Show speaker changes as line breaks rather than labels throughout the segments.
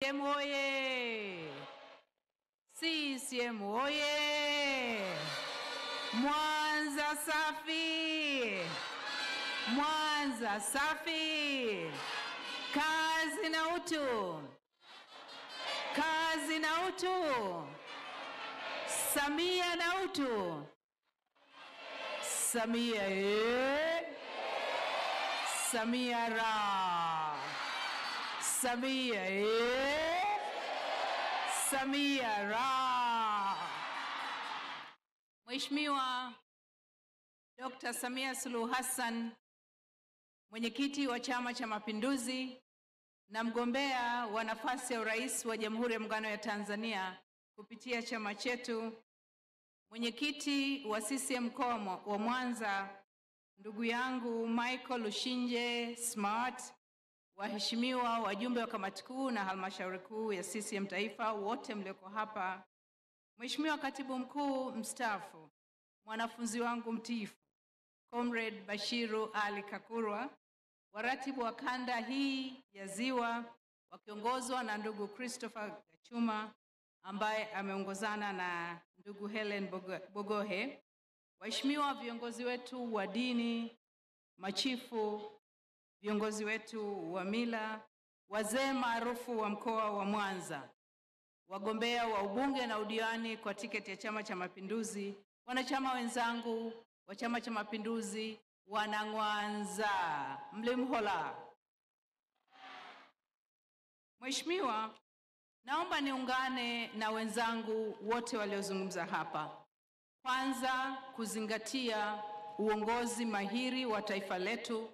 CCM oye! CCM oye! Mwanza safi! Mwanza safi! Kazi na utu! Kazi na utu! Samia na utu! Samia Samia ra! Samia Samia ra! Mheshimiwa Dr. Samia Suluhu Hassan, mwenyekiti wa Chama cha Mapinduzi na mgombea wa nafasi ya urais wa Jamhuri ya Muungano ya Tanzania kupitia chama chetu, mwenyekiti wa CCM mkoa wa Mwanza, ndugu yangu Michael Lushinje Smart, waheshimiwa wajumbe wa kamati kuu na halmashauri kuu ya CCM Taifa wote mlioko hapa, Mheshimiwa Katibu Mkuu mstaafu, mwanafunzi wangu mtiifu, Comrade Bashiru Ali Kakurwa, waratibu wa kanda hii ya Ziwa wakiongozwa na ndugu Christopher Gachuma ambaye ameongozana na ndugu Helen Bogohe, waheshimiwa viongozi wetu wa dini, machifu, viongozi wetu wa mila, wazee maarufu wa mkoa wa Mwanza, wagombea wa ubunge na udiwani kwa tiketi ya Chama cha Mapinduzi, wanachama wenzangu wa Chama cha Mapinduzi, Wanamwanza, mlimhola. Mheshimiwa, naomba niungane na wenzangu wote waliozungumza hapa. Kwanza, kuzingatia uongozi mahiri wa taifa letu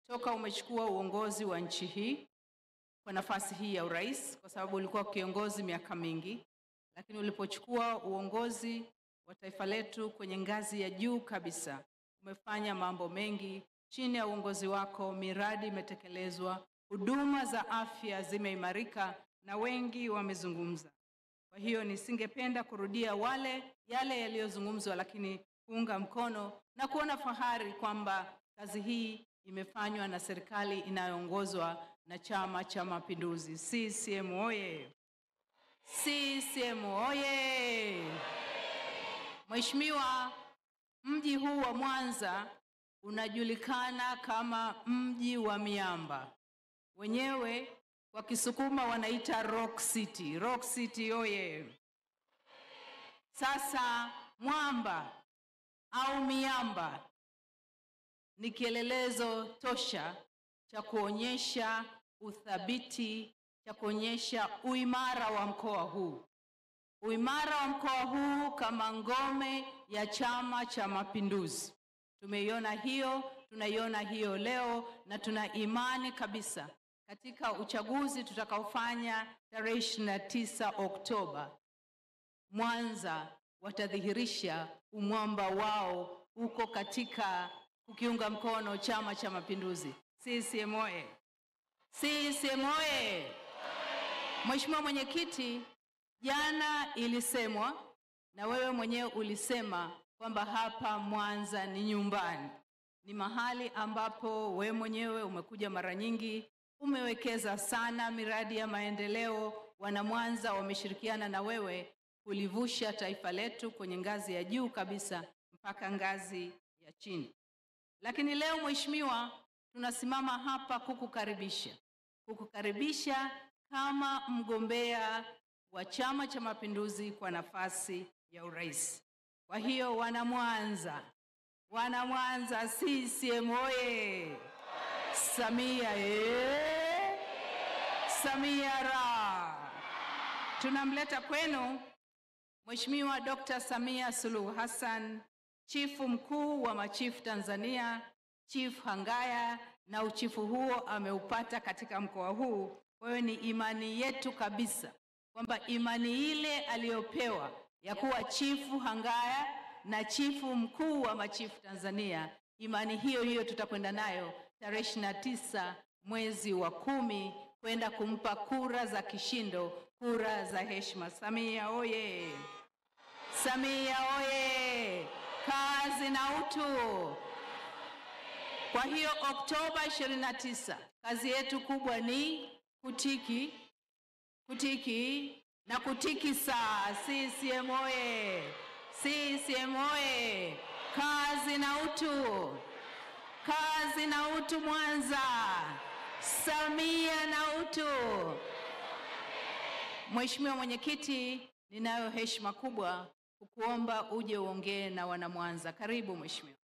toka umechukua uongozi wa nchi hii kwa nafasi hii ya urais, kwa sababu ulikuwa kiongozi miaka mingi, lakini ulipochukua uongozi wa taifa letu kwenye ngazi ya juu kabisa, umefanya mambo mengi. Chini ya uongozi wako miradi imetekelezwa, huduma za afya zimeimarika na wengi wamezungumza. Kwa hiyo nisingependa kurudia yale yaliyozungumzwa, lakini kuunga mkono na kuona fahari kwamba kazi hii imefanywa na serikali inayoongozwa na Chama cha Mapinduzi. CCM oye! CCM oye! Mheshimiwa, mji huu wa Mwanza unajulikana kama mji wa miamba. Wenyewe kwa Kisukuma wanaita Rock City. Rock City oye! Sasa mwamba au miamba ni kielelezo tosha cha kuonyesha uthabiti, cha kuonyesha uimara wa mkoa huu. Uimara wa mkoa huu kama ngome ya Chama cha Mapinduzi. Tumeiona hiyo, tunaiona hiyo leo, na tuna imani kabisa katika uchaguzi tutakaofanya tarehe 29 Oktoba, Mwanza watadhihirisha umwamba wao uko katika kukiunga mkono Chama cha Mapinduzi. CCM oye! CCM oye! Mheshimiwa Mwenyekiti, jana ilisemwa na wewe mwenyewe ulisema kwamba hapa Mwanza ni nyumbani. Ni mahali ambapo wewe mwenyewe umekuja mara nyingi, umewekeza sana miradi ya maendeleo. Wana Mwanza wameshirikiana na wewe kulivusha taifa letu kwenye ngazi ya juu kabisa mpaka ngazi ya chini. Lakini leo Mheshimiwa, tunasimama hapa kukukaribisha kama mgombea wa Chama cha Mapinduzi kwa nafasi ya urais. Kwa hiyo wana Mwanza CCM oye! Samia Samia ra! Tunamleta kwenu Mheshimiwa Dr. Samia Suluhu Hassan, chifu mkuu wa machifu Tanzania, Chief Hangaya, na uchifu huo ameupata katika mkoa huu. Kwa hiyo ni imani yetu kabisa kwamba imani ile aliyopewa ya kuwa chifu Hangaya na chifu mkuu wa machifu Tanzania, imani hiyo tutakwenda nayo tarehe 29 mwezi wa 10 kwenda kumpa kura za kishindo, kura za heshima. Samia oye! Samia oye! Kazi na utu! Kwa hiyo Oktoba 29, kazi yetu kubwa ni kutiki Kutiki na kutikisa. CCM oye! CCM oye! Kazi na utu! Kazi na utu Mwanza! Samia na utu! Mheshimiwa Mwenyekiti, ninayo heshima kubwa kukuomba uje uongee na wana Mwanza. Karibu Mheshimiwa.